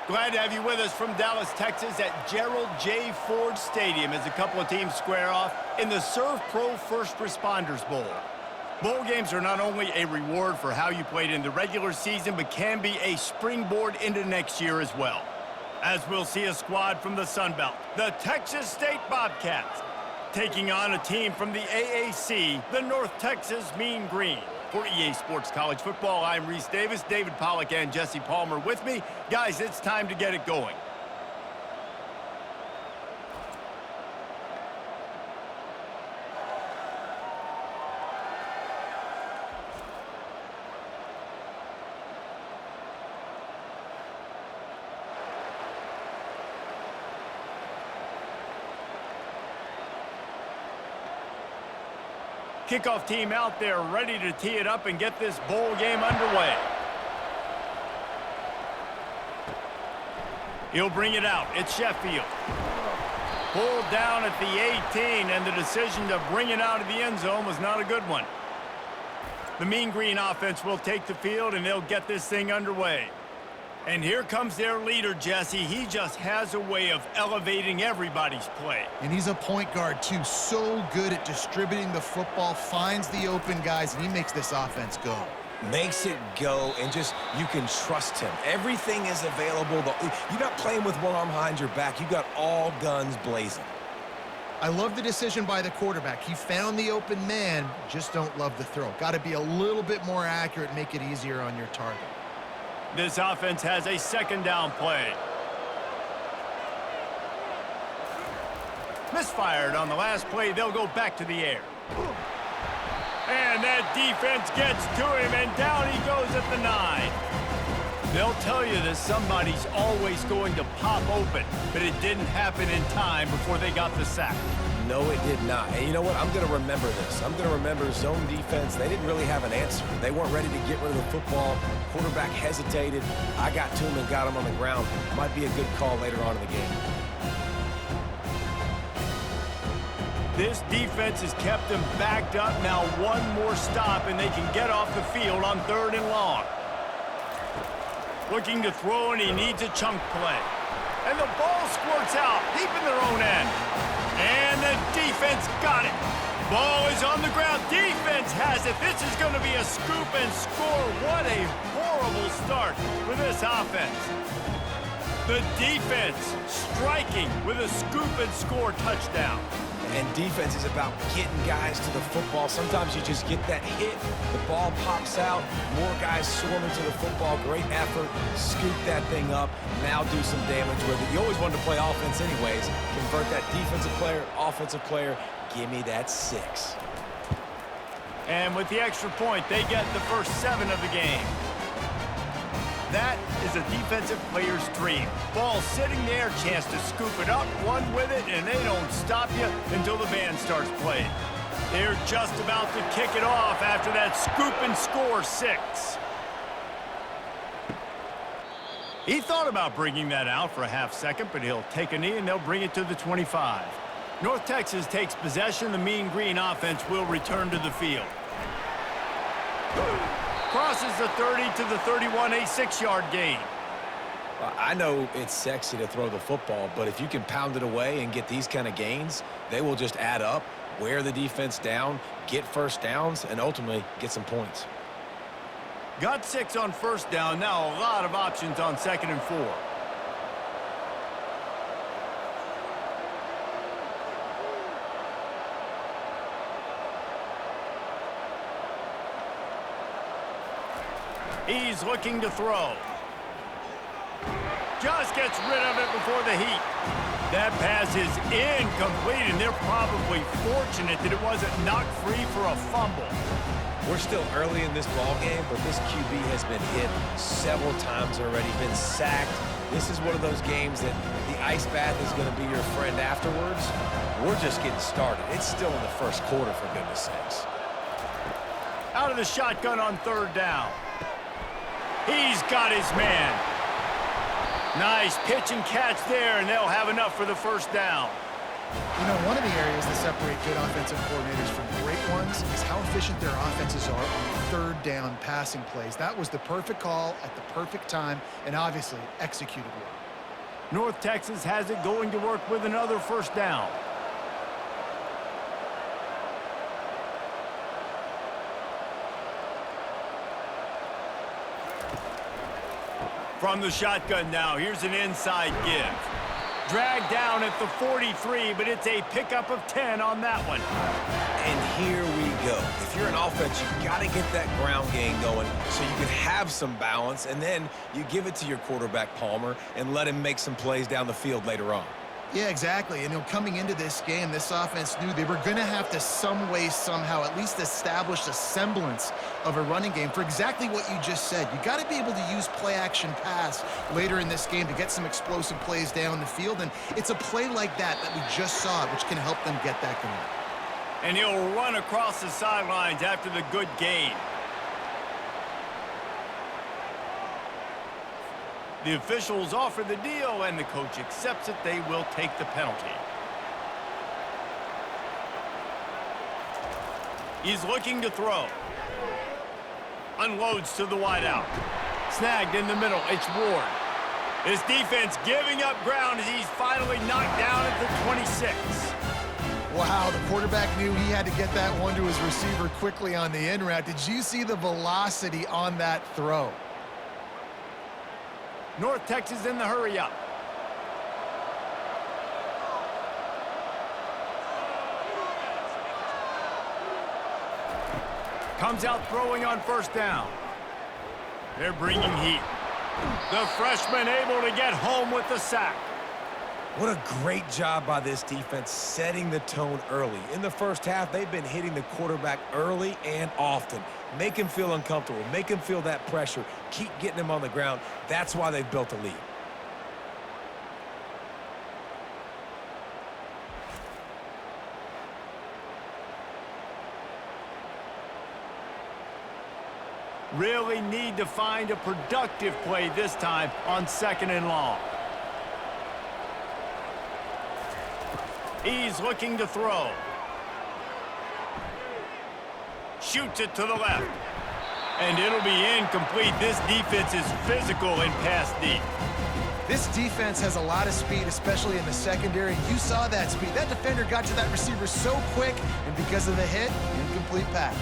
Glad to have you with us from Dallas, Texas at Gerald J. Ford Stadium as a couple of teams square off in the Serve Pro First Responders Bowl. Bowl games are not only a reward for how you played in the regular season, but can be a springboard into next year as well. As we'll see a squad from the Sun Belt, the Texas State Bobcats, taking on a team from the AAC, the North Texas Mean Green. For EA Sports College Football, I'm Reese Davis, David Pollack, and Jesse Palmer with me. Guys, it's time to get it going. Kickoff team out there ready to tee it up and get this bowl game underway. He'll bring it out. It's Sheffield. Pulled down at the 18, and the decision to bring it out of the end zone was not a good one. The Mean Green offense will take the field, and they'll get this thing underway. And here comes their leader, Jesse. He just has a way of elevating everybody's play. And he's a point guard, too. So good at distributing the football, finds the open guys, and he makes this offense go. Makes it go, and just, you can trust him. Everything is available. You're not playing with one arm behind your back. You got all guns blazing. I love the decision by the quarterback. He found the open man, just don't love the throw. Got to be a little bit more accurate, make it easier on your target. This offense has a second down play. Misfired on the last play. They'll go back to the air. And that defense gets to him, and down he goes at the 9. They'll tell you that somebody's always going to pop open, but it didn't happen in time before they got the sack. No, it did not. And you know what? I'm going to remember this. I'm going to remember zone defense. They didn't really have an answer. They weren't ready to get rid of the football. Quarterback hesitated. I got to him and got him on the ground. Might be a good call later on in the game. This defense has kept them backed up. Now one more stop, and they can get off the field on 3rd and long. Looking to throw, and he needs a chunk play. And the ball squirts out deep in their own end. And the defense got it. Ball is on the ground. Defense has it. This is going to be a scoop and score. What a horrible start for this offense. The defense striking with a scoop and score touchdown. And defense is about getting guys to the football. Sometimes you just get that hit, the ball pops out, more guys swarming to the football. Great effort, scoop that thing up, now do some damage with it. You always wanted to play offense anyways. Convert that defensive player, offensive player, give me that 6. And with the extra point, they get the first 7 of the game. That is a defensive player's dream. Ball sitting there, chance to scoop it up, run with it, and they don't stop you until the band starts playing. They're just about to kick it off after that scoop and score 6. He thought about bringing that out for a half second, but he'll take a knee and they'll bring it to the 25. North Texas takes possession. The Mean Green offense will return to the field. Crosses the 30 to the 31, a 6-yard gain. I know it's sexy to throw the football, but if you can pound it away and get these kind of gains, they will just add up, wear the defense down, get first downs, and ultimately get some points. Got 6 on first down. Now a lot of options on 2nd and 4. He's looking to throw. Just gets rid of it before the heat. That pass is incomplete, and they're probably fortunate that it wasn't knocked free for a fumble. We're still early in this ball game, but this QB has been hit several times already, been sacked. This is one of those games that the ice bath is going to be your friend afterwards. We're just getting started. It's still in the first quarter, for goodness sakes. Out of the shotgun on 3rd down. He's got his man. Nice pitch and catch there, and they'll have enough for the first down. You know, one of the areas that separate good offensive coordinators from great ones is how efficient their offenses are on third down passing plays. That was the perfect call at the perfect time and obviously executed well. North Texas has it going to work with another first down. From the shotgun now, here's an inside give. Dragged down at the 43, but it's a pickup of 10 on that one. And here we go. If you're an offense, you got to get that ground game going so you can have some balance, and then you give it to your quarterback, Palmer, and let him make some plays down the field later on. Yeah, exactly. And, you know, coming into this game, this offense knew they were going to have to some way, somehow, at least establish a semblance of a running game for exactly what you just said. You got to be able to use play-action pass later in this game to get some explosive plays down the field. And it's a play like that we just saw, which can help them get that going. And he'll run across the sidelines after the good gain. The officials offer the deal, and the coach accepts it. They will take the penalty. He's looking to throw. Unloads to the wideout. Snagged in the middle. It's Ward. His defense giving up ground as he's finally knocked down at the 26. Wow, the quarterback knew he had to get that one to his receiver quickly on the in route. Did you see the velocity on that throw? North Texas in the hurry up. Comes out throwing on first down. They're bringing heat. The freshman able to get home with the sack. What a great job by this defense setting the tone early. In the first half, they've been hitting the quarterback early and often. Make him feel uncomfortable. Make him feel that pressure. Keep getting him on the ground. That's why they've built a lead. Really need to find a productive play this time on 2nd and long. He's looking to throw. Shoots it to the left. And it'll be incomplete. This defense is physical and pass deep. This defense has a lot of speed, especially in the secondary. You saw that speed. That defender got to that receiver so quick, and because of the hit, incomplete pass.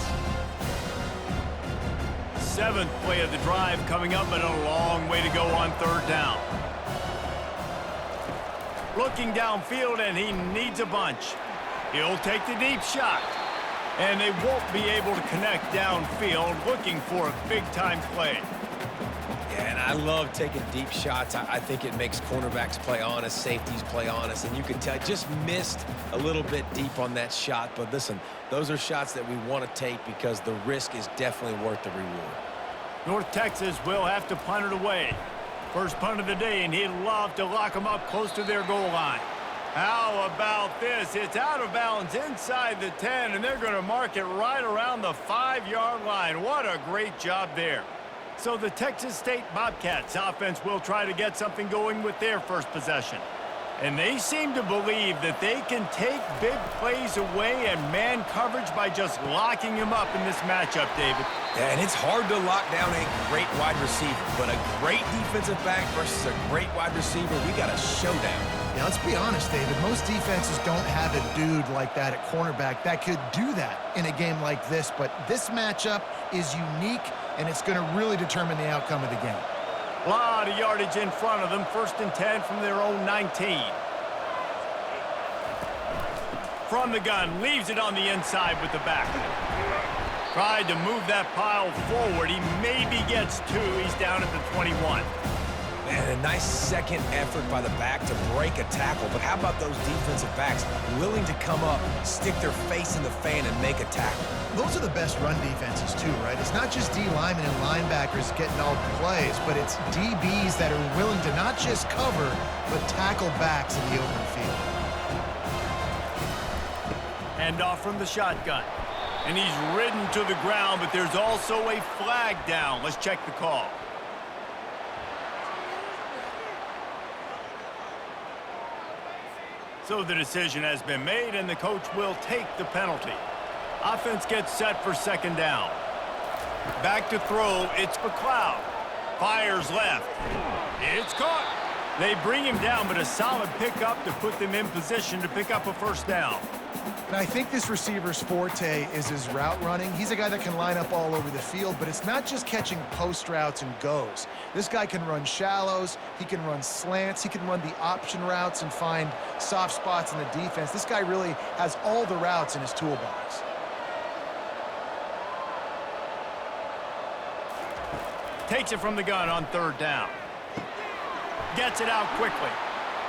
7th play of the drive coming up, and a long way to go on 3rd down. Looking downfield, and he needs a bunch. He'll take the deep shot. And they won't be able to connect downfield, looking for a big-time play. Yeah, and I love taking deep shots. I think it makes cornerbacks play honest, safeties play honest, and you can tell just missed a little bit deep on that shot. But listen, those are shots that we want to take because the risk is definitely worth the reward. North Texas will have to punt it away. First punt of the day, and he'd love to lock them up close to their goal line. How about this? It's out of bounds inside the 10, and they're going to mark it right around the 5-yard line. What a great job there. So the Texas State Bobcats offense will try to get something going with their first possession. And they seem to believe that they can take big plays away and man coverage by just locking him up in this matchup, David. Yeah, and it's hard to lock down a great wide receiver, but a great defensive back versus a great wide receiver, we got a showdown. Yeah, let's be honest, David. Most defenses don't have a dude like that at cornerback that could do that in a game like this, but this matchup is unique, and it's going to really determine the outcome of the game. A lot of yardage in front of them. 1st and 10 from their own 19. From the gun, leaves it on the inside with the back. Tried to move that pile forward. He maybe gets 2. He's down at the 21. And a nice second effort by the back to break a tackle. But how about those defensive backs willing to come up, stick their face in the fan, and make a tackle? Those are the best run defenses too, right? It's not just D linemen and linebackers getting all the plays, but it's DBs that are willing to not just cover, but tackle backs in the open field. Hand off from the shotgun. And he's ridden to the ground, but there's also a flag down. Let's check the call. So the decision has been made, and the coach will take the penalty. Offense gets set for second down. Back to throw, it's McLeod. Fires left. It's caught. They bring him down, but a solid pickup to put them in position to pick up a first down. And I think this receiver's forte is his route running. He's a guy that can line up all over the field, but it's not just catching post routes and goes. This guy can run shallows, he can run slants, he can run the option routes and find soft spots in the defense. This guy really has all the routes in his toolbox. Takes it from the gun on third down. Gets it out quickly.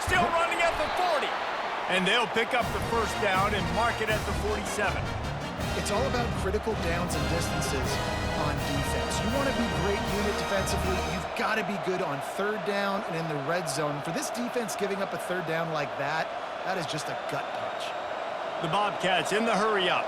Still running at the 40. And they'll pick up the first down and mark it at the 47. It's all about critical downs and distances on defense. You want to be great unit defensively, you've got to be good on third down and in the red zone. For this defense giving up a third down like that, that is just a gut punch. The Bobcats in the hurry up.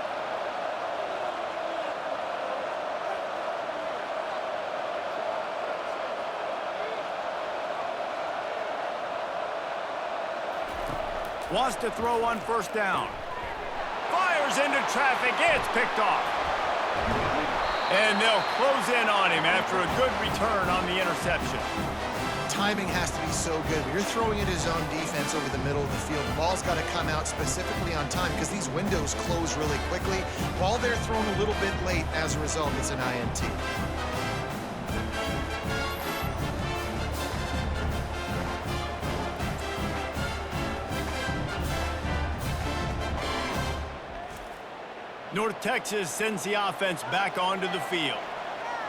Wants to throw on first down. Fires into traffic. It's picked off. And they'll close in on him after a good return on the interception. Timing has to be so good. When you're throwing at his own defense over the middle of the field, the ball's got to come out specifically on time because these windows close really quickly. Ball there thrown a little bit late. As a result, it's an INT. North Texas sends the offense back onto the field.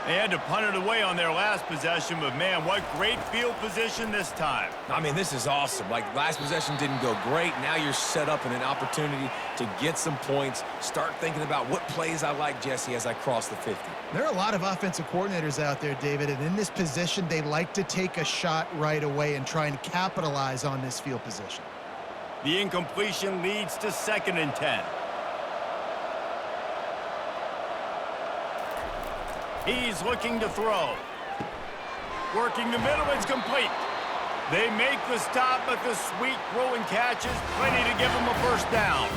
They had to punt it away on their last possession, but man, what great field position this time. I mean, this is awesome. Like, last possession didn't go great. Now you're set up in an opportunity to get some points. Start thinking about what plays I like, Jesse, as I cross the 50. There are a lot of offensive coordinators out there, David, and in this position, they like to take a shot right away and try and capitalize on this field position. The incompletion leads to 2nd and 10. He's looking to throw. Working the middle, it's complete. They make the stop, but the sweet throwing catch is plenty to give him a first down.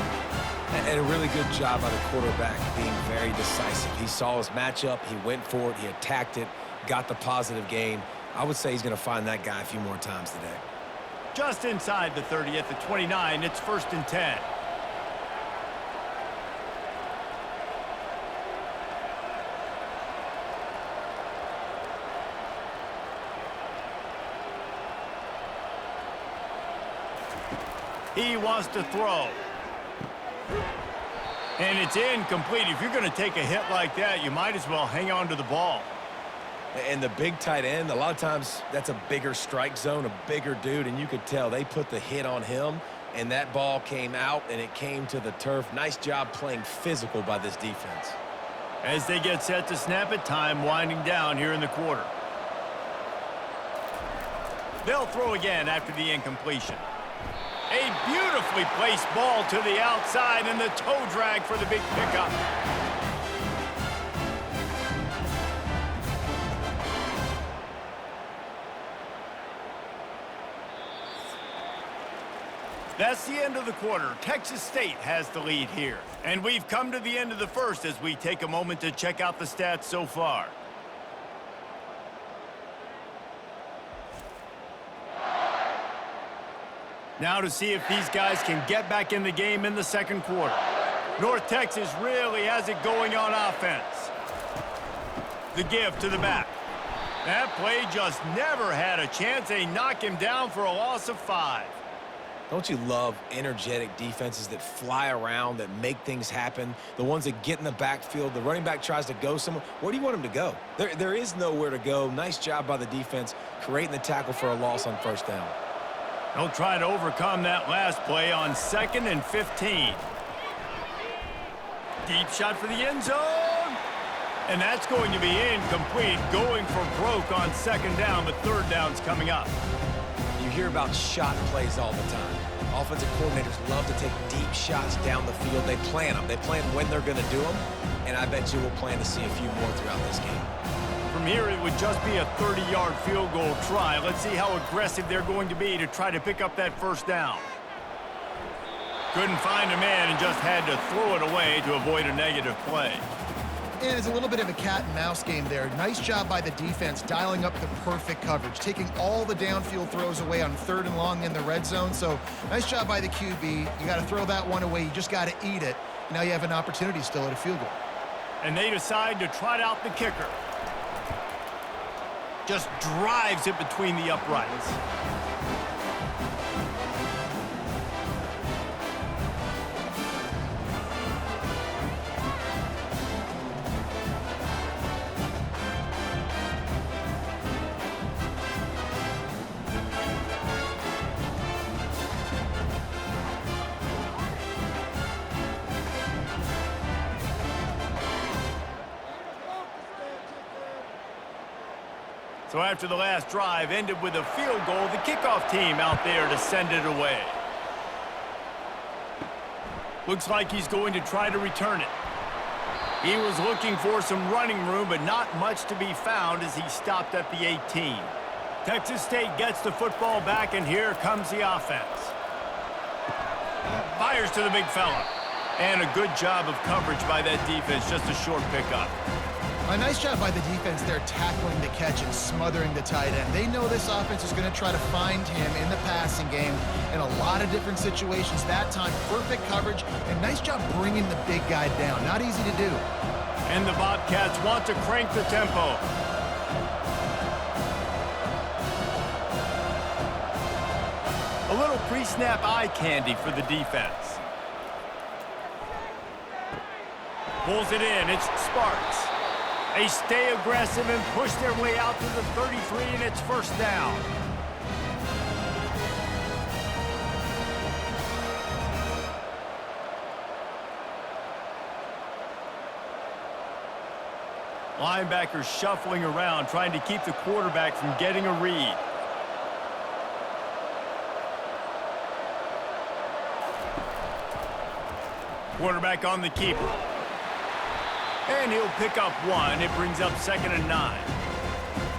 And a really good job by the quarterback being very decisive. He saw his matchup, he went for it, he attacked it, got the positive gain. I would say he's going to find that guy a few more times today. Just inside the 30 at the 29, it's 1st and 10. He wants to throw. And it's incomplete. If you're going to take a hit like that, you might as well hang on to the ball. And the big tight end, a lot of times that's a bigger strike zone, a bigger dude, and you could tell they put the hit on him, and that ball came out, and it came to the turf. Nice job playing physical by this defense. As they get set to snap it, time winding down here in the quarter. They'll throw again after the incompletion. A beautifully placed ball to the outside, and the toe drag for the big pickup. That's the end of the quarter. Texas State has the lead here. And we've come to the end of the first as we take a moment to check out the stats so far. Now to see if these guys can get back in the game in the second quarter. North Texas really has it going on offense. The give to the back. That play just never had a chance. They knock him down for a loss of 5. Don't you love energetic defenses that fly around, that make things happen? The ones that get in the backfield, the running back tries to go somewhere. Where do you want him to go? There is nowhere to go. Nice job by the defense, creating the tackle for a loss on first down. They'll try to overcome that last play on 2nd and 15. Deep shot for the end zone. And that's going to be incomplete, going for broke on 2nd down, but 3rd down's coming up. You hear about shot plays all the time. Offensive coordinators love to take deep shots down the field. They plan them. They plan when they're going to do them, and I bet you we'll plan to see a few more throughout this game. From here, it would just be a 30-yard field goal try. Let's see how aggressive they're going to be to try to pick up that first down. Couldn't find a man and just had to throw it away to avoid a negative play. And it's a little bit of a cat and mouse game there. Nice job by the defense dialing up the perfect coverage, taking all the downfield throws away on 3rd and long in the red zone. So nice job by the QB. You got to throw that one away. You just got to eat it. Now you have an opportunity still at a field goal. And they decide to trot out the kicker. Just drives it between the uprights. So after the last drive ended with a field goal, the kickoff team out there to send it away. Looks like he's going to try to return it. He was looking for some running room, but not much to be found as he stopped at the 18. Texas State gets the football back, and here comes the offense. Fires to the big fella. And a good job of coverage by that defense, just a short pickup. A nice job by the defense there tackling the catch and smothering the tight end. They know this offense is going to try to find him in the passing game in a lot of different situations. That time, perfect coverage and nice job bringing the big guy down. Not easy to do. And the Bobcats want to crank the tempo. A little pre-snap eye candy for the defense. Pulls it in. It's Sparks. They stay aggressive and push their way out to the 33, and it's first down. Linebackers shuffling around, trying to keep the quarterback from getting a read. Quarterback on the keeper. And he'll pick up one. It brings up 2nd and 9.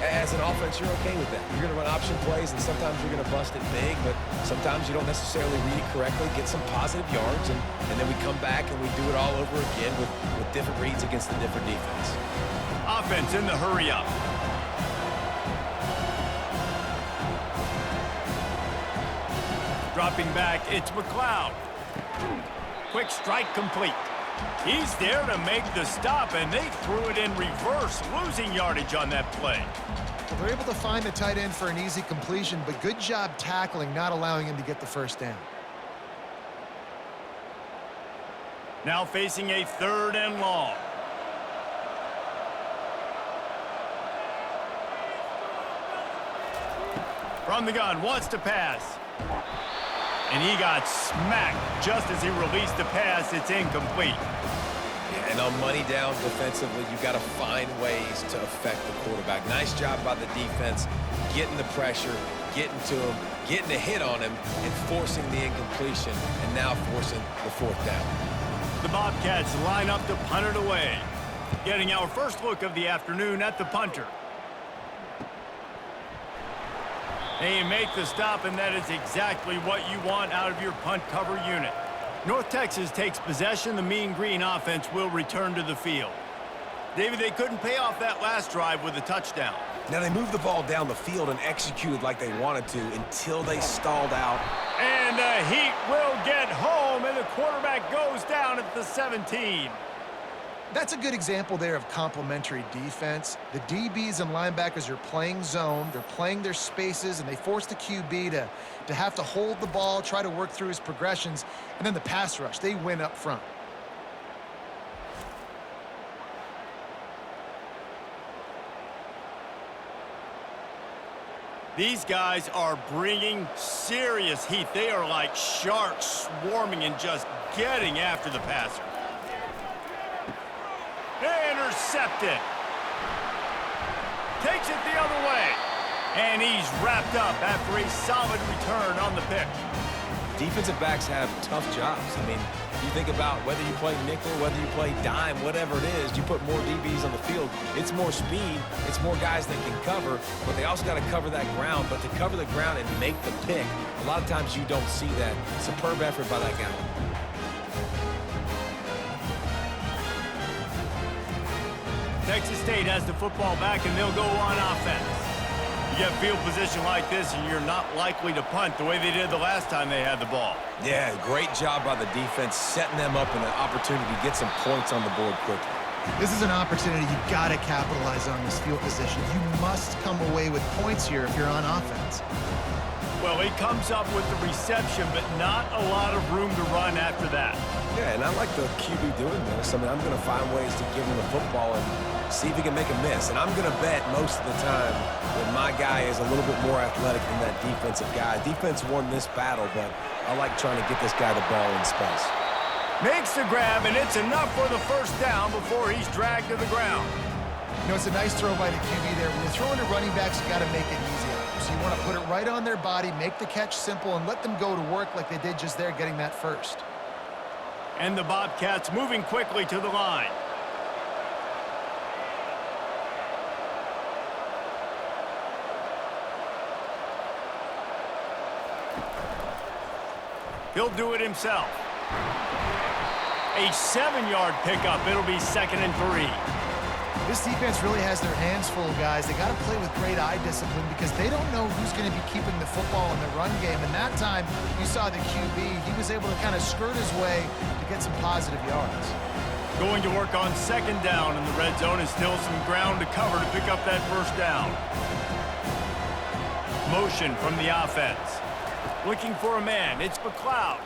As an offense, you're okay with that. You're going to run option plays, and sometimes you're going to bust it big, but sometimes you don't necessarily read it correctly, get some positive yards, and then we come back and we do it all over again with different reads against the different defense. Offense in the hurry-up. Dropping back, it's McLeod. Quick strike complete. He's there to make the stop, and they threw it in reverse, losing yardage on that play. Well, they're able to find the tight end for an easy completion, but good job tackling, not allowing him to get the first down. Now facing a 3rd and long. From the gun, wants to pass. And he got smacked just as he released the pass. It's incomplete. Yeah, and on money down defensively, you've got to find ways to affect the quarterback. Nice job by the defense, getting the pressure, getting to him, getting a hit on him, and forcing the incompletion, and now forcing the 4th down. The Bobcats line up to punt it away. Getting our first look of the afternoon at the punter. They make the stop, and that is exactly what you want out of your punt cover unit. North Texas takes possession. The Mean Green offense will return to the field. David, they couldn't pay off that last drive with a touchdown. Now, they moved the ball down the field and executed like they wanted to until they stalled out. And the Heat will get home, and the quarterback goes down at the 17. That's a good example there of complementary defense. The DBs and linebackers are playing zone, they're playing their spaces, and they force the QB to have to hold the ball, try to work through his progressions, and then the pass rush, they win up front. These guys are bringing serious heat. They are like sharks swarming and just getting after the passer. Intercepted. Takes it the other way. And he's wrapped up after a solid return on the pick. Defensive backs have tough jobs. I mean, you think about whether you play nickel, whether you play dime, whatever it is, you put more DBs on the field. It's more speed. It's more guys that can cover, but they also got to cover that ground. But to cover the ground and make the pick, a lot of times you don't see that. Superb effort by that guy. Texas State has the football back, and they'll go on offense. You get field position like this, and you're not likely to punt the way they did the last time they had the ball. Yeah, great job by the defense, setting them up in an opportunity to get some points on the board quickly. This is an opportunity you've got to capitalize on this field position. You must come away with points here if you're on offense. Well, he comes up with the reception, but not a lot of room to run after that. Yeah, and I like the QB doing this. I mean, I'm going to find ways to give him the football and see if he can make a miss. And I'm going to bet most of the time that my guy is a little bit more athletic than that defensive guy. Defense won this battle, but I like trying to get this guy the ball in space. Makes the grab, and it's enough for the first down before he's dragged to the ground. You know, it's a nice throw by the QB there. When you're throwing to running backs, you got to make it easy. So you want to put it right on their body, make the catch simple, and let them go to work like they did just there, getting that first. And the Bobcats moving quickly to the line. He'll do it himself. A 7-yard pickup. It'll be 2nd and 3. This defense really has their hands full, guys. They got to play with great eye discipline because they don't know who's going to be keeping the football in the run game. And that time, you saw the QB. He was able to kind of skirt his way to get some positive yards. Going to work on 2nd down in the red zone, and still some ground to cover to pick up that first down. Motion from the offense. Looking for a man. It's McLeod.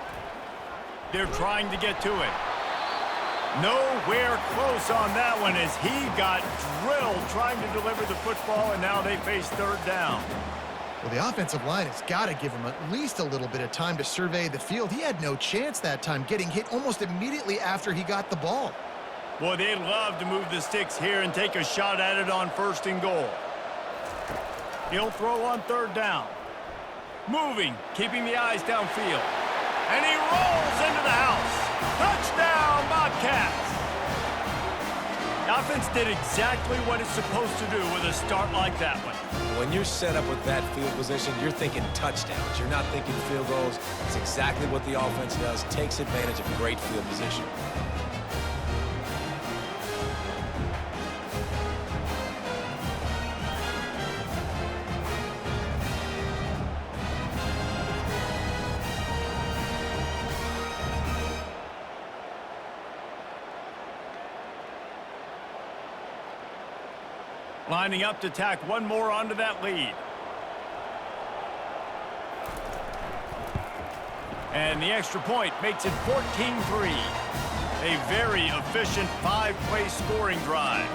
They're trying to get to it. Nowhere close on that one as he got drilled trying to deliver the football, and now they face 3rd down. Well, the offensive line has got to give him at least a little bit of time to survey the field. He had no chance that time, getting hit almost immediately after he got the ball. Boy, they'd love to move the sticks here and take a shot at it on 1st and goal. He'll throw on 3rd down. Moving, keeping the eyes downfield. And he rolls into the house. Touchdown, Bobcats! The offense did exactly what it's supposed to do with a start like that one. When you're set up with that field position, you're thinking touchdowns. You're not thinking field goals. It's exactly what the offense does. Takes advantage of great field position. Lining up to tack one more onto that lead. And the extra point makes it 14-3. A very efficient 5-play scoring drive.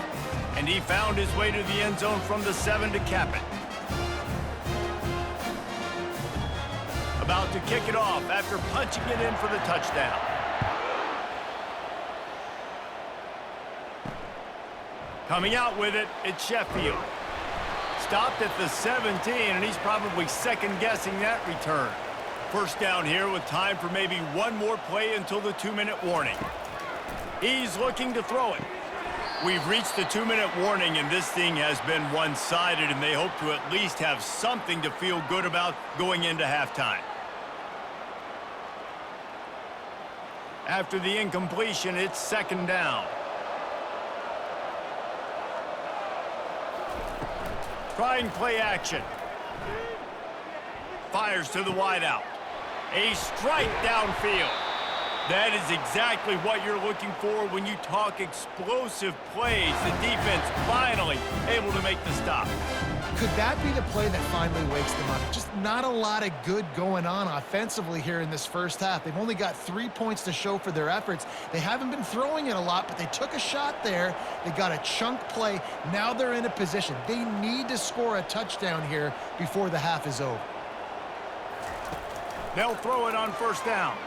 And he found his way to the end zone from the 7 to cap it. About to kick it off after punching it in for the touchdown. Coming out with it, it's Sheffield. Stopped at the 17, and he's probably second-guessing that return. First down here with time for maybe one more play until the 2-minute warning. He's looking to throw it. We've reached the 2-minute warning, and this thing has been one-sided, and they hope to at least have something to feel good about going into halftime. After the incompletion, it's 2nd down. Trying play action. Fires to the wideout. A strike downfield. That is exactly what you're looking for when you talk explosive plays. The defense finally able to make the stop. Could that be the play that finally wakes them up? Just not a lot of good going on offensively here in this first half. They've only got 3 points to show for their efforts. They haven't been throwing it a lot, but they took a shot there. They got a chunk play. Now they're in a position. They need to score a touchdown here before the half is over. They'll throw it on 1st down.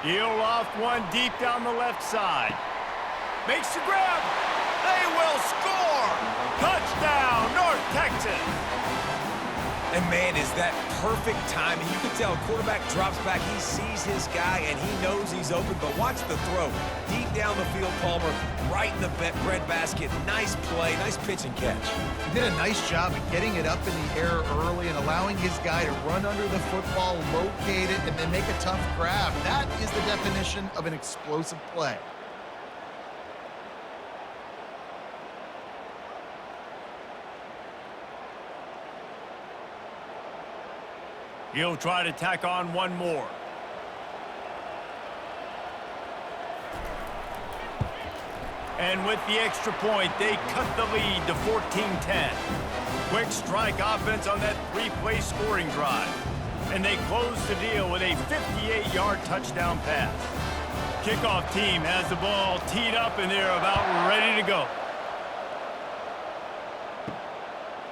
He'll loft one deep down the left side. Makes the grab. They will score. Touchdown, North Texas. And, man, is that perfect timing. You can tell quarterback drops back. He sees his guy, and he knows he's open. But watch the throw. Deep down the field, Palmer, right in the breadbasket. Nice play, nice pitch and catch. He did a nice job of getting it up in the air early and allowing his guy to run under the football, locate it, and then make a tough grab. That is the definition of an explosive play. He'll try to tack on one more. And with the extra point, they cut the lead to 14-10. Quick strike offense on that three-play scoring drive. And they close the deal with a 58-yard touchdown pass. Kickoff team has the ball teed up, and they're about ready to go.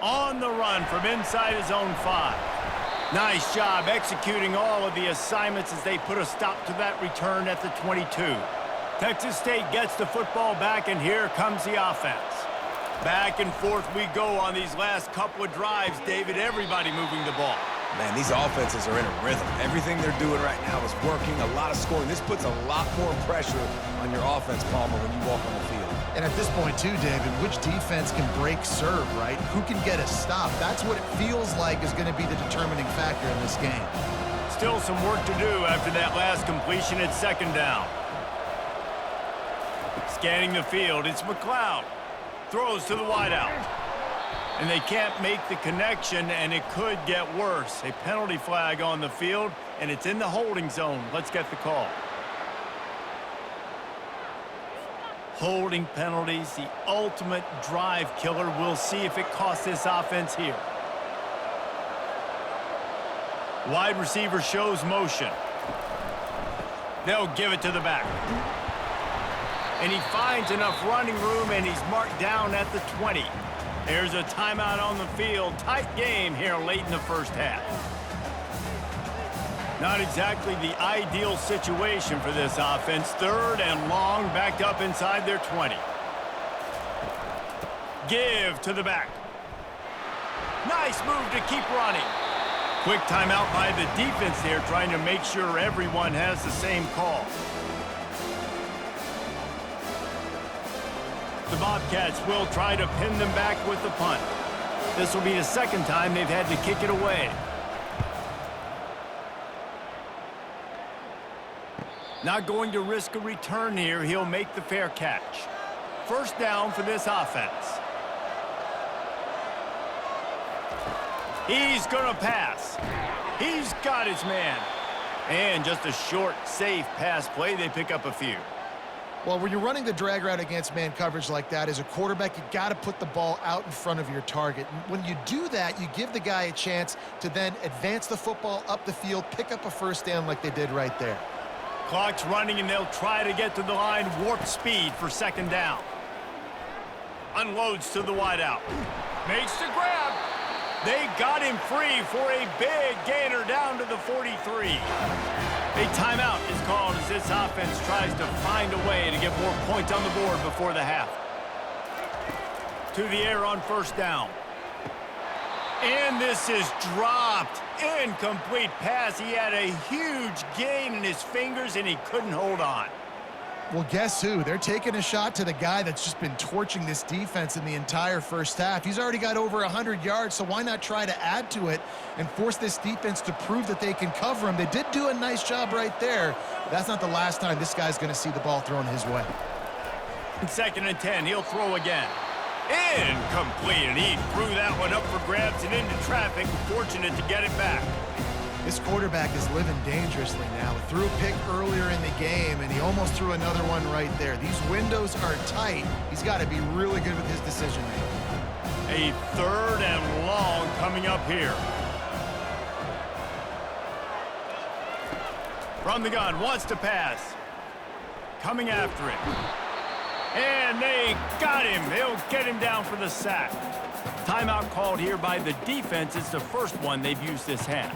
On the run from inside his own 5. Nice job executing all of the assignments as they put a stop to that return at the 22. Texas State gets the football back, and here comes the offense. Back and forth we go on these last couple of drives, David. Everybody moving the ball. Man, these offenses are in a rhythm. Everything they're doing right now is working. A lot of scoring. This puts a lot more pressure on your offense, Palmer, when you walk on the field. And at this point, too, David, which defense can break serve, right? Who can get a stop? That's what it feels like is going to be the determining factor in this game. Still some work to do after that last completion at second down. Scanning the field, it's McLeod. Throws to the wideout. And they can't make the connection, and it could get worse. A penalty flag on the field, and it's in the holding zone. Let's get the call. Holding penalties, the ultimate drive killer. We'll see if it costs this offense here. Wide receiver shows motion. They'll give it to the back. And he finds enough running room, and he's marked down at the 20. There's a timeout on the field. Tight game here late in the first half. Not exactly the ideal situation for this offense. Third and long, backed up inside their 20. Give to the back. Nice move to keep running. Quick timeout by the defense there, trying to make sure everyone has the same call. The Bobcats will try to pin them back with the punt. This will be the second time they've had to kick it away. Not going to risk a return here. He'll make the fair catch. First down for this offense. He's going to pass. He's got his man. And just a short, safe pass play. They pick up a few. Well, when you're running the drag route against man coverage like that, as a quarterback, you got to put the ball out in front of your target. When you do that, you give the guy a chance to then advance the football up the field, pick up a first down like they did right there. Clock's running, and they'll try to get to the line. Warp speed for second down. Unloads to the wideout. Makes the grab. They got him free for a big gainer down to the 43. A timeout is called as this offense tries to find a way to get more points on the board before the half. To the air on first down. And this is dropped. Incomplete pass. He had a huge gain in his fingers, and he couldn't hold on. Well, guess who? They're taking a shot to the guy that's just been torching this defense in the entire first half. He's already got over 100 yards, so why not try to add to it and force this defense to prove that they can cover him? They did do a nice job right there. That's not the last time this guy's going to see the ball thrown his way. Second and 10, he'll throw again. Incomplete, and he threw that one up for grabs and into traffic. Fortunate to get it back. This quarterback is living dangerously now. He threw a pick earlier in the game, and he almost threw another one right there. These windows are tight. He's got to be really good with his decision-making. A third and long coming up here. From the gun, wants to pass. Coming after it. And they got him. They'll get him down for the sack. Timeout called here by the defense. It's the first one they've used this half.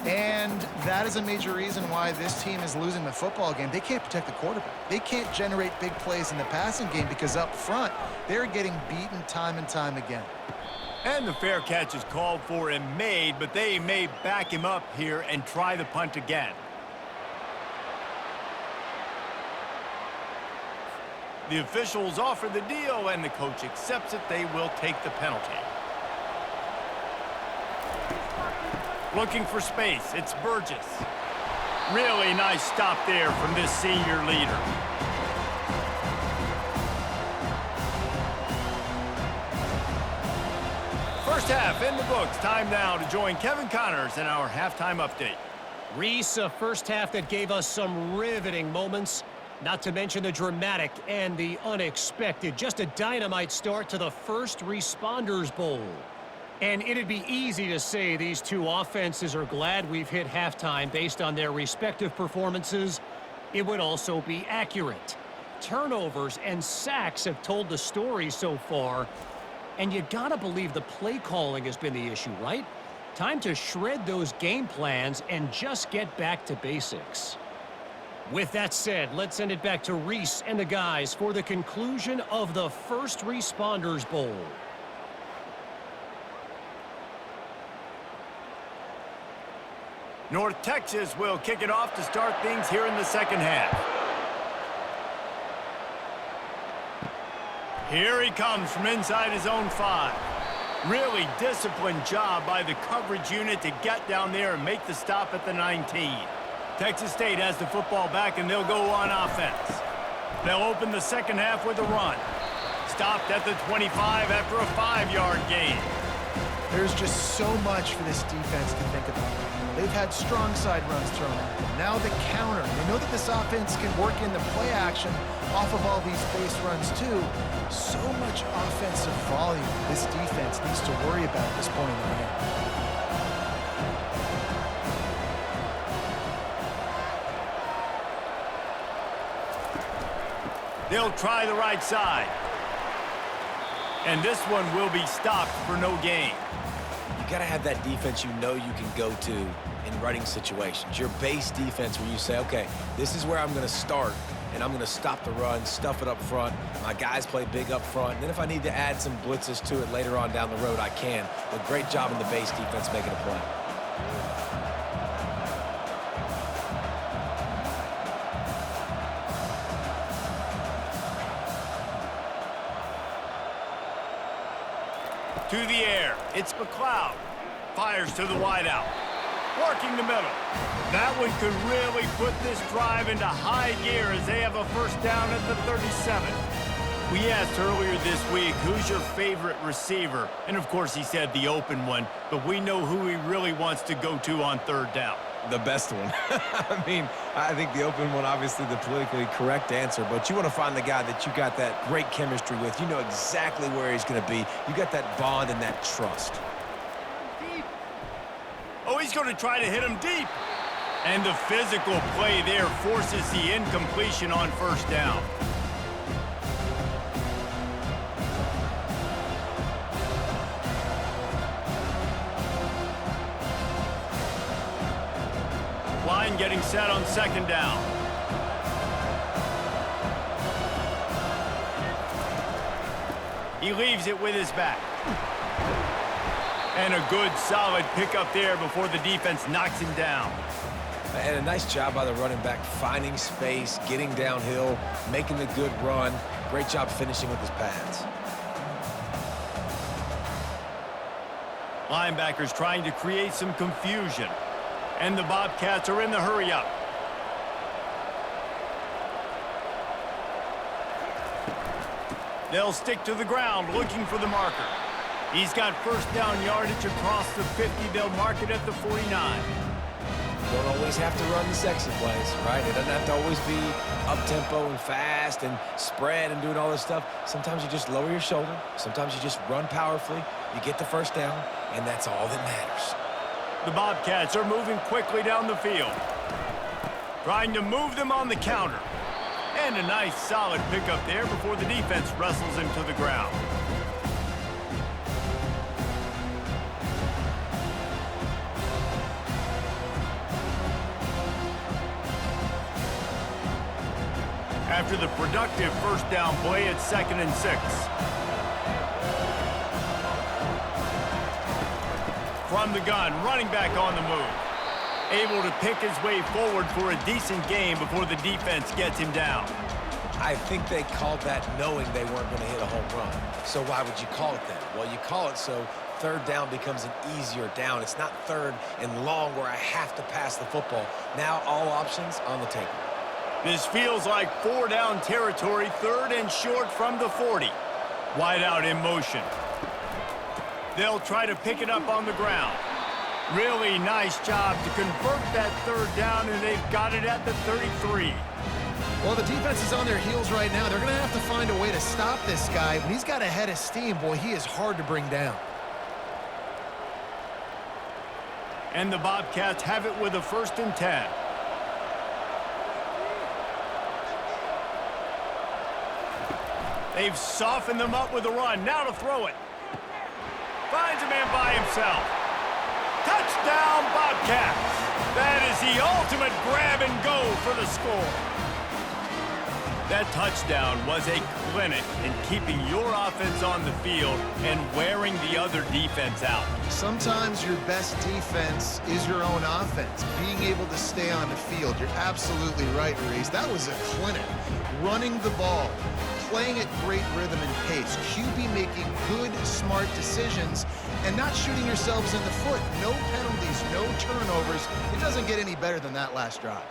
And that is a major reason why this team is losing the football game. They can't protect the quarterback. They can't generate big plays in the passing game because up front, they're getting beaten time and time again. And the fair catch is called for and made, but they may back him up here and try the punt again. The officials offer the deal, and the coach accepts it. They will take the penalty. Looking for space, it's Burgess. Really nice stop there from this senior leader. First half in the books. Time now to join Kevin Connors in our halftime update. Reese, a first half that gave us some riveting moments, not to mention the dramatic and the unexpected. Just a dynamite start to the First Responders Bowl. And it'd be easy to say these two offenses are glad we've hit halftime based on their respective performances. It would also be accurate. Turnovers and sacks have told the story so far. And you gotta believe the play calling has been the issue, right? Time to shred those game plans and just get back to basics. With that said, let's send it back to Reese and the guys for the conclusion of the First Responders Bowl. North Texas will kick it off to start things here in the second half. Here he comes from inside his own 5. Really disciplined job by the coverage unit to get down there and make the stop at the 19. Texas State has the football back, and they'll go on offense. They'll open the second half with a run. Stopped at the 25 after a 5-yard gain. There's just so much for this defense to think about. They've had strong side runs thrown at them. Now the counter. They know that this offense can work in the play action off of all these base runs too. So much offensive volume this defense needs to worry about at this point in the game. They'll try the right side. And this one will be stopped for no gain. You got to have that defense you know you can go to in running situations. Your base defense where you say, okay, this is where I'm going to start, and I'm going to stop the run, stuff it up front. My guys play big up front. And then if I need to add some blitzes to it later on down the road, I can. But great job in the base defense making a play. To the air, it's McLeod. Fires to the wideout. Working the middle. That one could really put this drive into high gear as they have a first down at the 37. We asked earlier this week, who's your favorite receiver? And of course he said the open one, but we know who he really wants to go to on third down. The best one. I mean, I think the open one, obviously the politically correct answer, but you want to find the guy that you got that great chemistry with. You know exactly where he's going to be. You got that bond and that trust. Oh, he's going to try to hit him deep. And the physical play there forces the incompletion on first down. Line getting set on second down. He leaves it with his back. And a good, solid pickup there before the defense knocks him down. And a nice job by the running back, finding space, getting downhill, making the good run. Great job finishing with his pads. Linebackers trying to create some confusion. And the Bobcats are in the hurry-up. They'll stick to the ground looking for the marker. He's got first down yardage across the 50. They'll mark it at the 49. Don't always have to run the sexy plays, right? It doesn't have to always be up-tempo and fast and spread and doing all this stuff. Sometimes you just lower your shoulder. Sometimes you just run powerfully. You get the first down, and that's all that matters. The Bobcats are moving quickly down the field. Trying to move them on the counter. And a nice solid pickup there before the defense wrestles him to the ground. After the productive first down play, it's 2nd and 6. From the gun, running back on the move. Able to pick his way forward for a decent gain before the defense gets him down. I think they called that knowing they weren't going to hit a home run. So why would you call it that? Well, you call it so third down becomes an easier down. It's not third and long where I have to pass the football. Now all options on the table. This feels like 4-down territory, 3rd and short from the 40. Wide out in motion. They'll try to pick it up on the ground. Really nice job to convert that third down, and they've got it at the 33. Well, the defense is on their heels right now. They're going to have to find a way to stop this guy. When he's got a head of steam, boy, he is hard to bring down. And the Bobcats have it with a 1st and 10. They've softened them up with a run. Now to throw it. Finds a man by himself. Touchdown, Bobcats. That is the ultimate grab and go for the score. That touchdown was a clinic in keeping your offense on the field and wearing the other defense out. Sometimes your best defense is your own offense, being able to stay on the field. You're absolutely right, Reese. That was a clinic. Running the ball, playing at great rhythm and pace, QB making good, smart decisions, and not shooting yourselves in the foot. No penalties, no turnovers. It doesn't get any better than that last drive.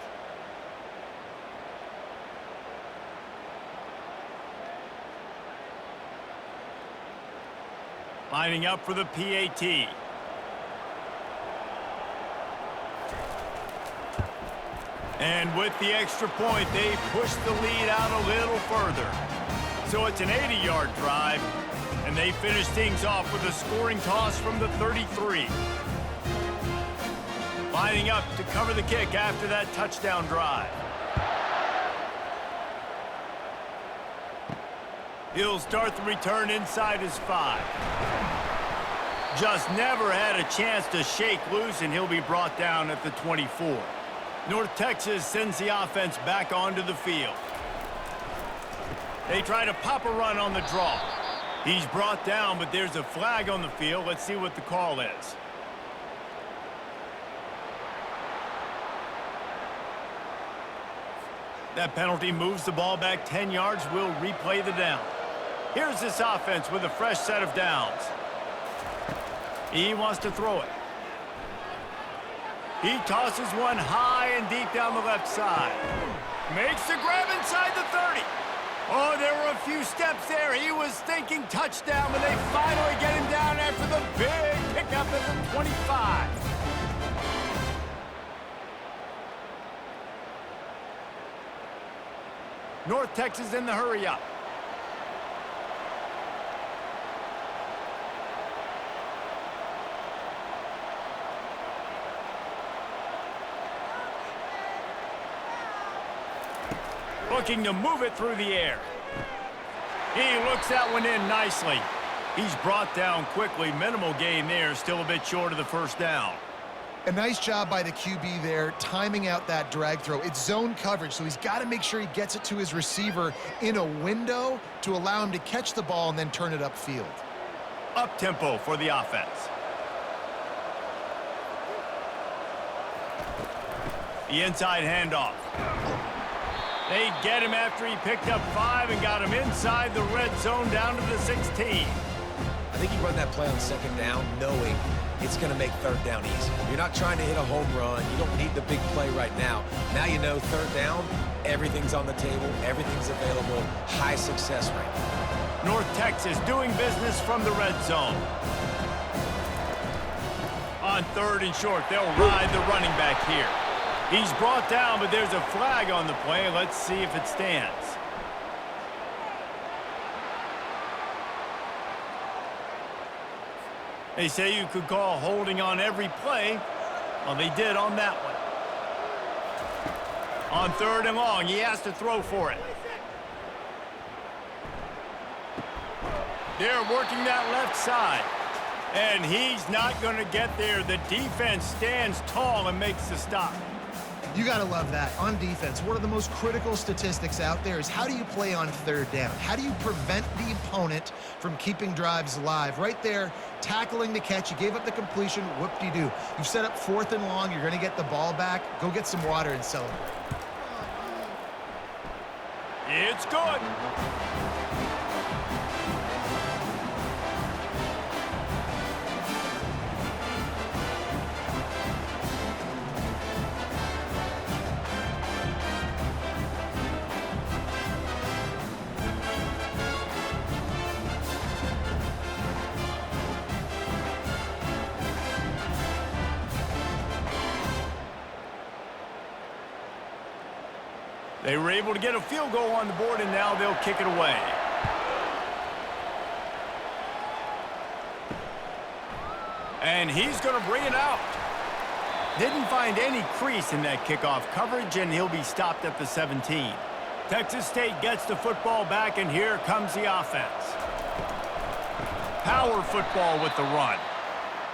Lining up for the PAT. And with the extra point, they push the lead out a little further. So it's an 80-yard drive, and they finish things off with a scoring toss from the 33. Lining up to cover the kick after that touchdown drive. He'll start the return inside his 5. Just never had a chance to shake loose, and he'll be brought down at the 24. North Texas sends the offense back onto the field. They try to pop a run on the draw. He's brought down, but there's a flag on the field. Let's see what the call is. That penalty moves the ball back 10 yards. We'll replay the down. Here's this offense with a fresh set of downs. He wants to throw it. He tosses one high and deep down the left side. Makes the grab inside the 30. Oh, there were a few steps there. He was thinking touchdown, but they finally get him down after the big pickup at the 25. North Texas in the hurry up. Looking to move it through the air. He looks that one in nicely. He's brought down quickly. Minimal gain there. Still a bit short of the 1st down. A nice job by the QB there, timing out that drag throw. It's zone coverage, so he's got to make sure he gets it to his receiver in a window to allow him to catch the ball and then turn it upfield. Up-tempo for the offense. The inside handoff. They get him after he picked up 5 and got him inside the red zone down to the 16. I think you run that play on 2nd down knowing it's going to make 3rd down easy. You're not trying to hit a home run. You don't need the big play right now. Now you know 3rd down, everything's on the table, everything's available, high success rate. North Texas doing business from the red zone. On 3rd and short, they'll ride the running back here. He's brought down, but there's a flag on the play. Let's see if it stands. They say you could call holding on every play. Well, they did on that one. On 3rd and long, he has to throw for it. They're working that left side. And he's not going to get there. The defense stands tall and makes the stop. You got to love that. On defense, one of the most critical statistics out there is how do you play on 3rd down? How do you prevent the opponent from keeping drives alive? Right there, tackling the catch. You gave up the completion. Whoop-de-doo. You've set up 4th and long. You're going to get the ball back. Go get some water and celebrate. It's good. They were able to get a field goal on the board, and now they'll kick it away. And he's going to bring it out. Didn't find any crease in that kickoff coverage, and he'll be stopped at the 17. Texas State gets the football back, and here comes the offense. Power football with the run.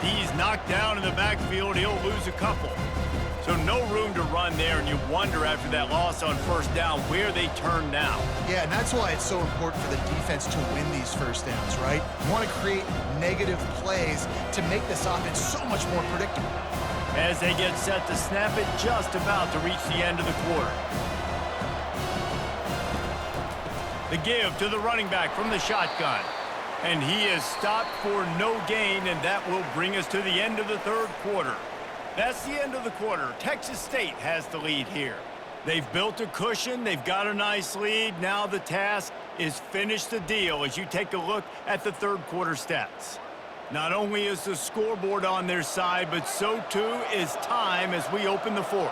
He's knocked down in the backfield. He'll lose a couple. So no room to run there, and you wonder after that loss on first down where they turn now. Yeah, and that's why it's so important for the defense to win these first downs, right? You want to create negative plays to make this offense so much more predictable. As they get set to snap it, just about to reach the end of the quarter. The give to the running back from the shotgun. And he is stopped for no gain, and that will bring us to the end of the third quarter. That's the end of the quarter. Texas State has the lead here. They've built a cushion. They've got a nice lead. Now the task is finish the deal as you take a look at the third quarter stats. Not only is the scoreboard on their side, but so too is time as we open the fourth.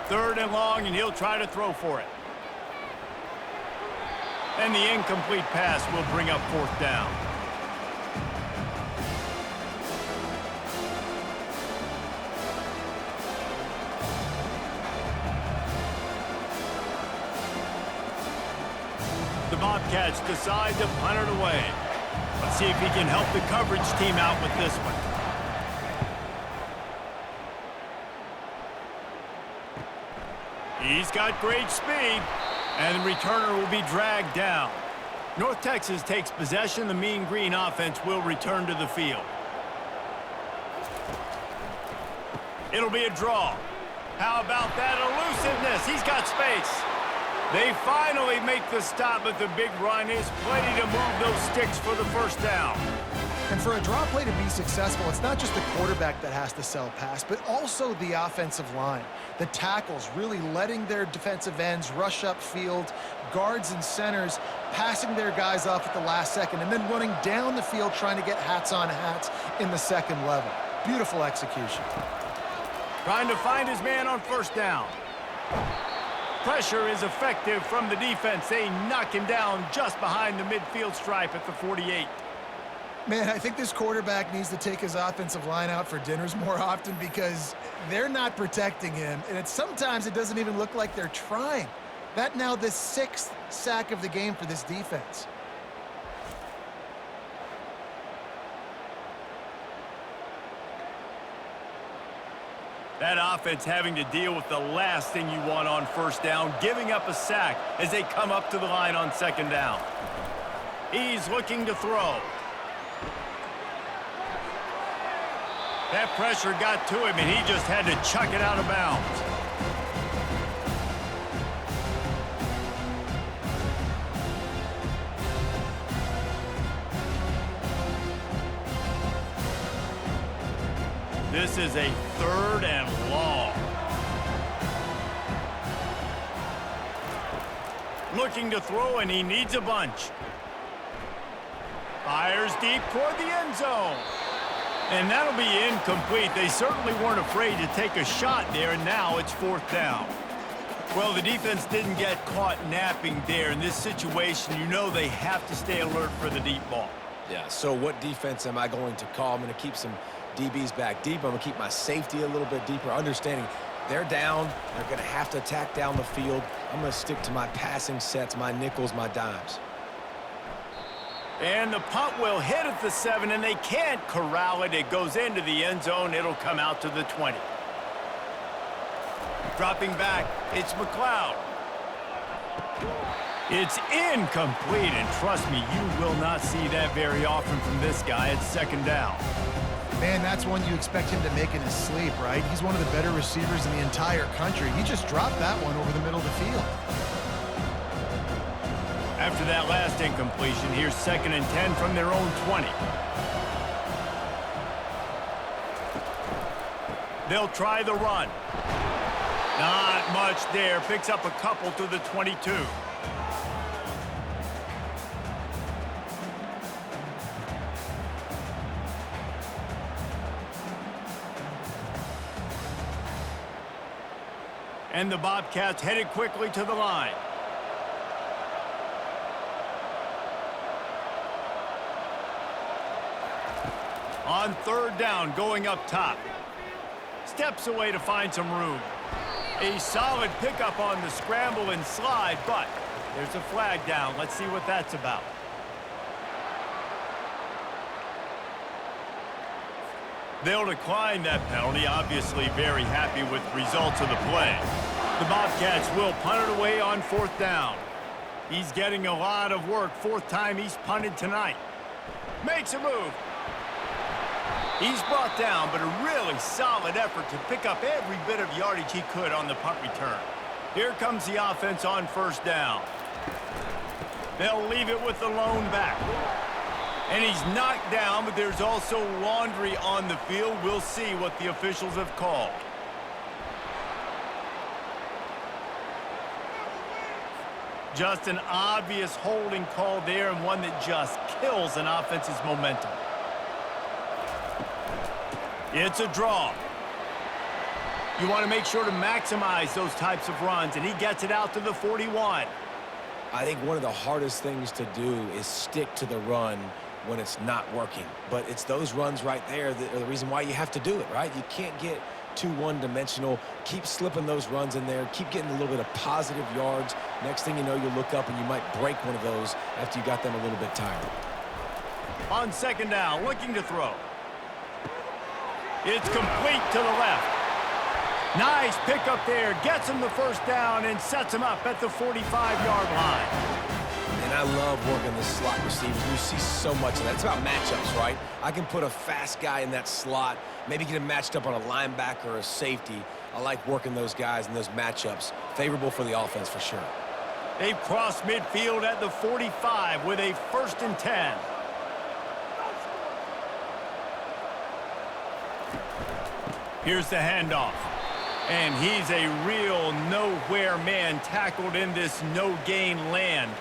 3rd and long, and he'll try to throw for it. And the incomplete pass will bring up 4th down. The Bobcats decide to punt it away. Let's see if he can help the coverage team out with this one. He's got great speed, and the returner will be dragged down. North Texas takes possession. The Mean Green offense will return to the field. It'll be a draw. How about that elusiveness? He's got space. They finally make the stop, but the big run is plenty to move those sticks for the first down. And for a draw play to be successful, it's not just the quarterback that has to sell pass, but also the offensive line. The tackles really letting their defensive ends rush upfield, guards and centers passing their guys off at the last second, and then running down the field trying to get hats on hats in the second level. Beautiful execution. Trying to find his man on first down. Pressure is effective from the defense. They knock him down just behind the midfield stripe at the 48. Man, I think this quarterback needs to take his offensive line out for dinners more often because they're not protecting him, and sometimes it doesn't even look like they're trying. That now the 6th sack of the game for this defense. That offense having to deal with the last thing you want on first down, giving up a sack as they come up to the line on second down. He's looking to throw. That pressure got to him, and he just had to chuck it out of bounds. This is a 3rd and long. Looking to throw, and he needs a bunch. Fires deep toward the end zone. And that'll be incomplete. They certainly weren't afraid to take a shot there, and now it's 4th down. Well, the defense didn't get caught napping there. In this situation, you know they have to stay alert for the deep ball. Yeah, so what defense am I going to call? I'm going to keep some DBs back deep. I'm going to keep my safety a little bit deeper, understanding they're down. They're going to have to attack down the field. I'm going to stick to my passing sets, my nickels, my dimes. And the punt will hit at the 7, and they can't corral it. It goes into the end zone. It'll come out to the 20. Dropping back, it's McLeod. It's incomplete, and trust me, you will not see that very often from this guy. It's 2nd down. Man, that's one you expect him to make in his sleep, right? He's one of the better receivers in the entire country. He just dropped that one over the middle of the field. After that last incompletion, here's 2nd and 10 from their own 20. They'll try the run. Not much there. Picks up a couple to the 22. And the Bobcats headed quickly to the line. On third down, going up top. Steps away to find some room. A solid pickup on the scramble and slide, but there's a flag down. Let's see what that's about. They'll decline that penalty, obviously very happy with the results of the play. The Bobcats will punt it away on fourth down. He's getting a lot of work. Fourth time he's punted tonight. Makes a move. He's brought down, but a really solid effort to pick up every bit of yardage he could on the punt return. Here comes the offense on first down. They'll leave it with the lone back. And he's knocked down, but there's also laundry on the field. We'll see what the officials have called. Just an obvious holding call there, and one that just kills an offense's momentum. It's a draw. You want to make sure to maximize those types of runs, and he gets it out to the 41. I think one of the hardest things to do is stick to the run when it's not working. But it's those runs right there that are the reason why you have to do it, right? You can't get too one-dimensional. Keep slipping those runs in there. Keep getting a little bit of positive yards. Next thing you know, you look up and you might break one of those after you got them a little bit tired. On second down, looking to throw. It's complete to the left. Nice pickup there. Gets him the first down and sets him up at the 45-yard line. And I love working the slot receivers. You see so much of that. It's about matchups, right? I can put a fast guy in that slot, maybe get him matched up on a linebacker or a safety. I like working those guys in those matchups. Favorable for the offense for sure. They've crossed midfield at the 45 with a 1st and 10. Here's the handoff. And he's a real nowhere man tackled in this no-gain land.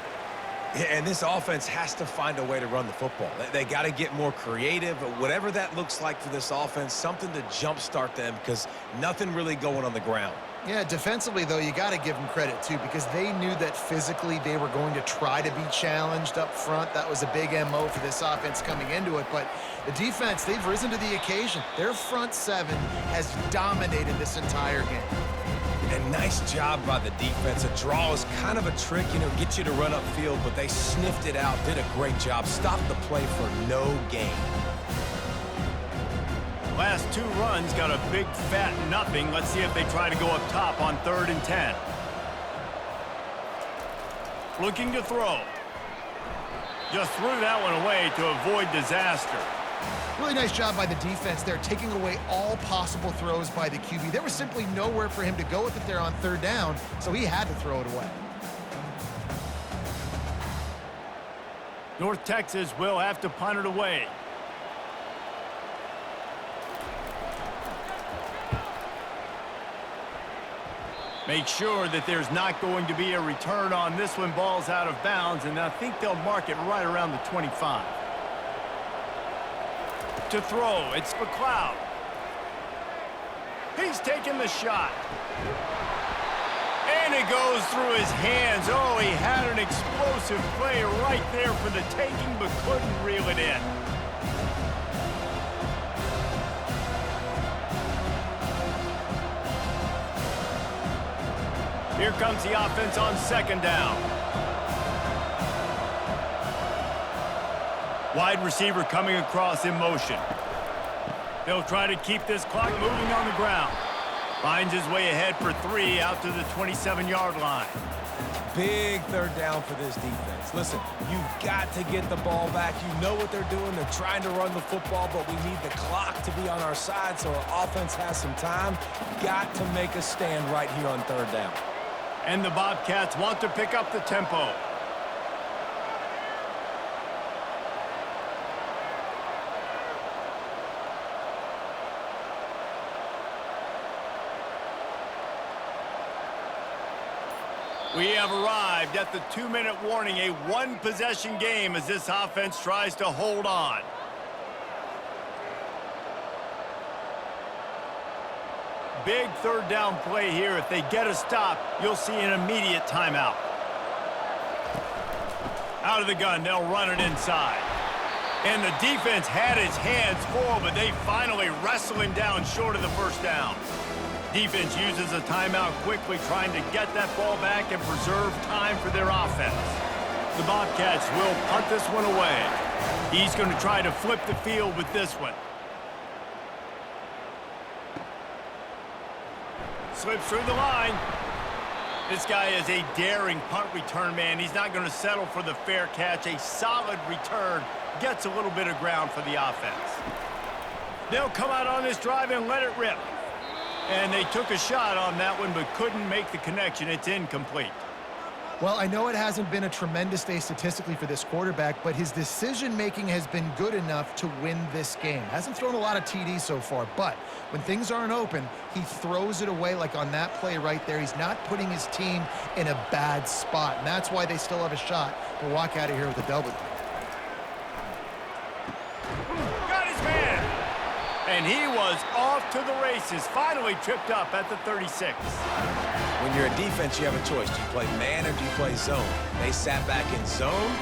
And this offense has to find a way to run the football. They got to get more creative. Whatever that looks like for this offense, something to jumpstart them because nothing really going on the ground. Yeah, defensively, though, you got to give them credit, too, because they knew that physically they were going to try to be challenged up front. That was a big MO for this offense coming into it. But the defense, they've risen to the occasion. Their front seven has dominated this entire game. And nice job by the defense. A draw is kind of a trick, get you to run upfield, but they sniffed it out, did a great job. Stopped the play for no gain. Last two runs got a big fat nothing. Let's see if they try to go up top on 3rd and 10. Looking to throw. Just threw that one away to avoid disaster. Really nice job by the defense there, taking away all possible throws by the QB. There was simply nowhere for him to go with it there on 3rd down, so he had to throw it away. North Texas will have to punt it away. Make sure that there's not going to be a return on this one. Ball's out of bounds, and I think they'll mark it right around the 25. To throw, it's McLeod. He's taking the shot. And it goes through his hands. Oh, he had an explosive play right there for the taking, but couldn't reel it in. Here comes the offense on 2nd down. Wide receiver coming across in motion. They'll try to keep this clock moving on the ground. Finds his way ahead for 3 out to the 27-yard line. Big 3rd down for this defense. Listen, you've got to get the ball back. You know what they're doing. They're trying to run the football, but we need the clock to be on our side so our offense has some time. Got to make a stand right here on 3rd down. And the Bobcats want to pick up the tempo. We have arrived at the 2-minute warning, a one-possession game as this offense tries to hold on. big third down play here. If they get a stop, you'll see an immediate timeout. Out of the gun, they'll run it inside. And the defense had his hands full, but they finally wrestle him down short of the first down. Defense uses a timeout quickly, trying to get that ball back and preserve time for their offense. The Bobcats will punt this one away. He's going to try to flip the field with this one. Slips through the line. This guy is a daring punt return man. He's not going to settle for the fair catch. A solid return gets a little bit of ground for the offense. They'll come out on this drive and let it rip. And they took a shot on that one, but couldn't make the connection. It's incomplete. Well, I know it hasn't been a tremendous day statistically for this quarterback, but his decision-making has been good enough to win this game. Hasn't thrown a lot of TDs so far, but when things aren't open, he throws it away like on that play right there. He's not putting his team in a bad spot, and that's why they still have a shot to walk out of here with a W. Got his man! And he was off to the races, finally tripped up at the 36. When you're a defense, you have a choice. Do you play man or do you play zone? They sat back in zone.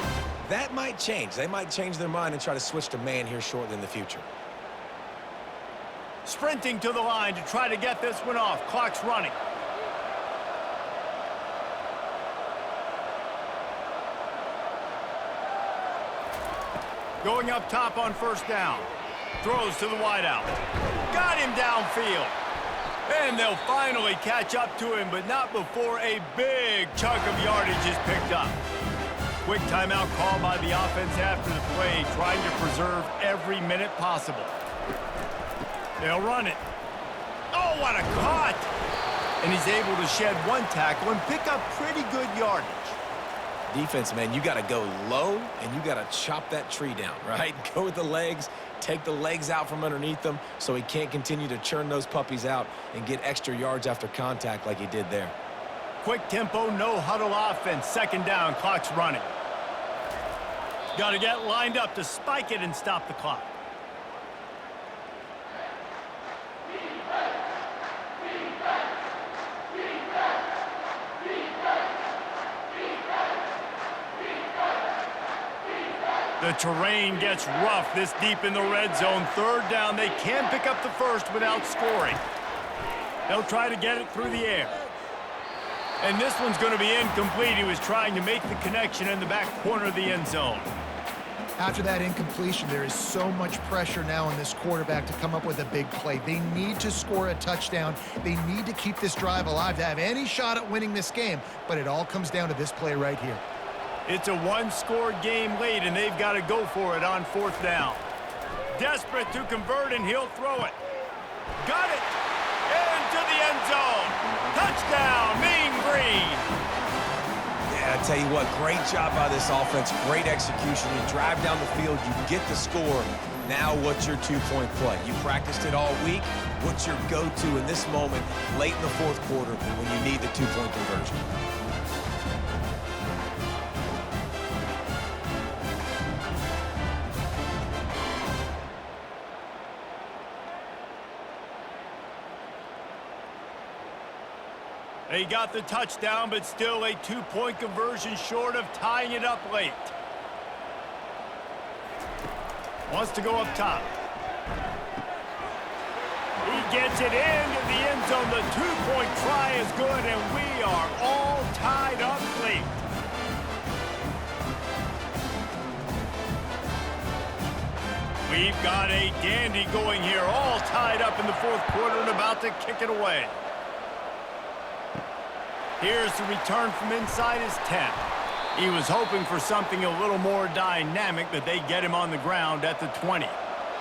That might change. They might change their mind and try to switch to man here shortly in the future. Sprinting to the line to try to get this one off. Clock's running. Going up top on first down. Throws to the wideout. Got him downfield. And they'll finally catch up to him, but not before a big chunk of yardage is picked up. Quick timeout call by the offense after the play, trying to preserve every minute possible. They'll run it. Oh, what a cut! And he's able to shed one tackle and pick up pretty good yardage. Defense, man, you got to go low, and you got to chop that tree down, right? Go with the legs, take the legs out from underneath them so he can't continue to churn those puppies out and get extra yards after contact like he did there. Quick tempo, no huddle offense. Second down, clock's running. Got to get lined up to spike it and stop the clock. The terrain gets rough this deep in the red zone. Third down, they can pick up the first without scoring. They'll try to get it through the air. And this one's going to be incomplete. He was trying to make the connection in the back corner of the end zone. After that incompletion, there is so much pressure now on this quarterback to come up with a big play. They need to score a touchdown. They need to keep this drive alive to have any shot at winning this game, but it all comes down to this play right here. It's a one-score game late, and they've got to go for it on fourth down. Desperate to convert, and he'll throw it. Got it! Into the end zone. Touchdown, Mean Green. Yeah, I tell you what, great job by this offense. Great execution. You drive down the field, you get the score. Now what's your two-point play? You practiced it all week. What's your go-to in this moment late in the fourth quarter when you need the two-point conversion? They got the touchdown, but still a two-point conversion short of tying it up late. Wants to go up top. He gets it into the end zone. The two-point try is good, and we are all tied up late. We've got a dandy going here, all tied up in the fourth quarter and about to kick it away. Here's the return from inside his 10. He was hoping for something a little more dynamic, but they get him on the ground at the 20.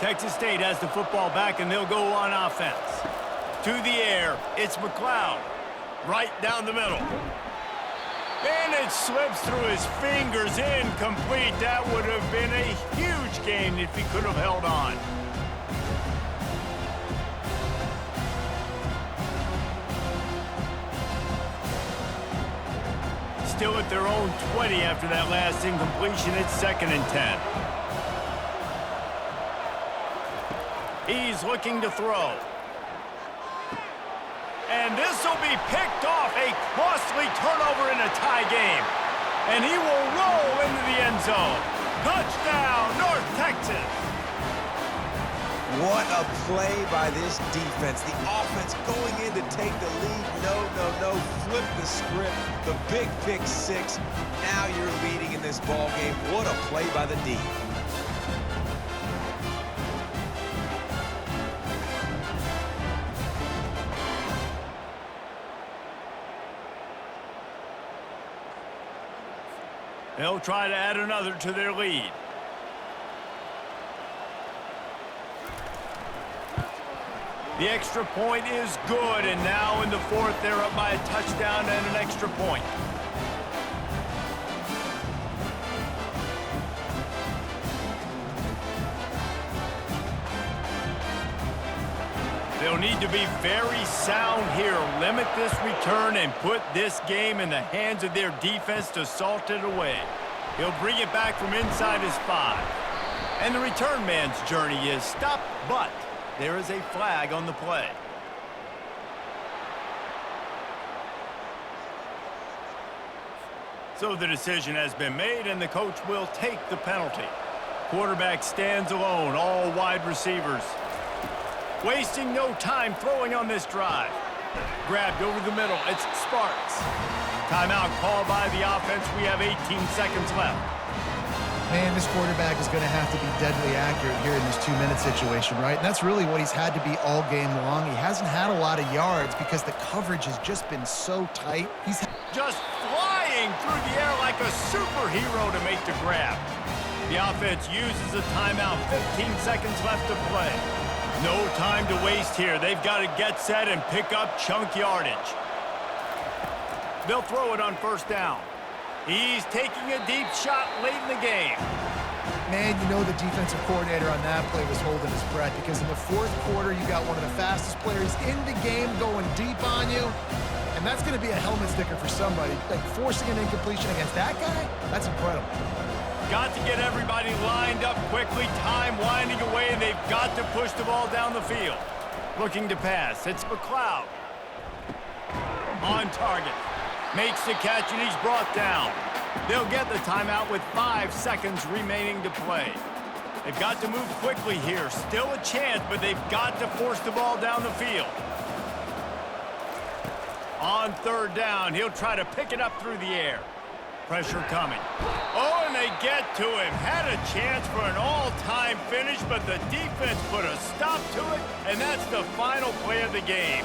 Texas State has the football back, and they'll go on offense. To the air, it's McLeod. Right down the middle. And it slips through his fingers, incomplete. That would have been a huge gain if he could have held on. Still at their own 20 after that last incompletion. It's 2nd and 10. He's looking to throw. And this will be picked off, a costly turnover in a tie game. And he will roll into the end zone. Touchdown, North Texas. What a play by this defense. The offense going in to take the lead. No. Flip the script. The big pick six. Now you're leading in this ball game. What a play by the D. They'll try to add another to their lead. The extra point is good, and now in the fourth, they're up by a touchdown and an extra point. They'll need to be very sound here, limit this return, and put this game in the hands of their defense to salt it away. He'll bring it back from inside his 5. And the return man's journey is stopped, but there is a flag on the play. So the decision has been made, and the coach will take the penalty. Quarterback stands alone, all wide receivers. Wasting no time throwing on this drive. Grabbed over the middle. It's Sparks. Timeout called by the offense. We have 18 seconds left. Man, this quarterback is going to have to be deadly accurate here in this 2-minute situation, right? And that's really what he's had to be all game long. He hasn't had a lot of yards because the coverage has just been so tight. He's just flying through the air like a superhero to make the grab. The offense uses a timeout. 15 seconds left to play. No time to waste here. They've got to get set and pick up chunk yardage. They'll throw it on first down. He's taking a deep shot late in the game. Man, you know the defensive coordinator on that play was holding his breath because in the fourth quarter, you got one of the fastest players in the game going deep on you. And that's going to be a helmet sticker for somebody. Like forcing an incompletion against that guy, that's incredible. Got to get everybody lined up quickly. Time winding away, and they've got to push the ball down the field. Looking to pass. It's McLeod. On target. Makes the catch, and he's brought down. They'll get the timeout with 5 seconds remaining to play. They've got to move quickly here. Still a chance, but they've got to force the ball down the field. On third down, he'll try to pick it up through the air. Pressure coming. Oh, and they get to him. Had a chance for an all-time finish, but the defense put a stop to it, and that's the final play of the game.